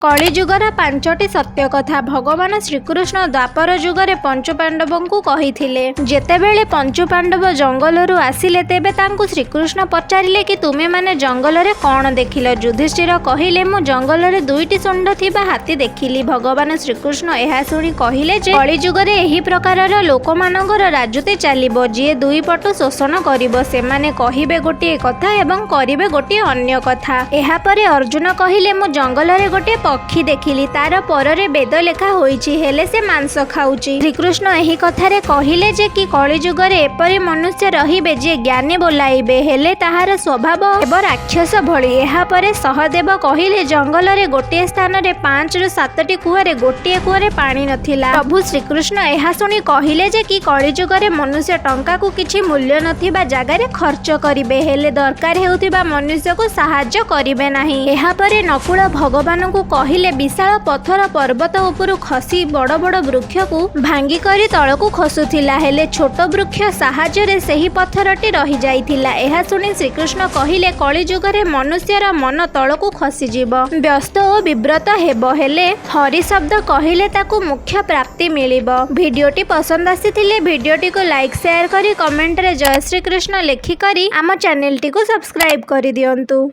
कलिजुगर पांचटी सत्य कथा भगवान श्रीकृष्ण द्वापर जुगरे पंचपांडवंकु कहिथिले। जेतेबेले पंचपांडव जंगलरू आसिले तेबे तांकु श्रीकृष्ण पचारिले कि तुमे माने जंगलरे कौन देखिल। युधिष्ठिर कहिले मु जंगलरे दुईटी सुंड थिबा हाथी देखिली। भगवान श्रीकृष्ण एहा सुनी कहिले जे कलिजुगरे एही प्रकारर लोकमानंकर राजूती चालिबो जिए दुई पटु शोषण करिबो। सेमाने कहिबे गोटिए कथा एवं करिबे गोटिए अन्य कथा। एहा परे अर्जुन कहिले मु जंगलरे गोटिए पक्षी देखिली तार पररे वेद लेखा होईची हेले से मांस खाऊची। श्रीकृष्ण एही कथारे कहिले जे कि कलिजुगरे एपरि मनुष्य रहिबे जे ज्ञानी बोलाइबे हेले ताहार स्वभाव एब राक्षस भଳି। एहा परे सहदेव कहिले जंगलरे गोटिए स्थान रे 5 रु 7टी कुआरे गोटिए कुआरे पानी नथिला। प्रभु श्रीकृष्ण एहा सुनी कहिले जे कि कलिजुगरे मनुष्य टंका को किछि मूल्य नथिबा जागारे खर्च करिबे हेले दरकार हेउथिबा मनुष्य को सहाय्य करिबे नाही। एहा परे नकुल भगवान को कहिले विशाल पत्थर पर्वत उपरु खसी बड़ बड़ वृक्ष को भांगी करी तळकु खसुथिला हेले छोट वृक्ष साहाय्य रे सेही पत्थरटी रही जाइथिला। एहा सुनी श्रीकृष्ण कहिले कलिजुगरे मनुष्यर मन तळकु खसी जीव व्यस्त और विव्रत हेबो हेले हरि शब्द कहिले ताकु मुख्य प्राप्ति मिलिबो। वीडियोटी पसंद आसीथिले वीडियोटी को लाइक शेयर करी कमेंट रे जय श्री कृष्ण लेखि करी आम चैनल टी को सब्सक्राइब करि दियंतु।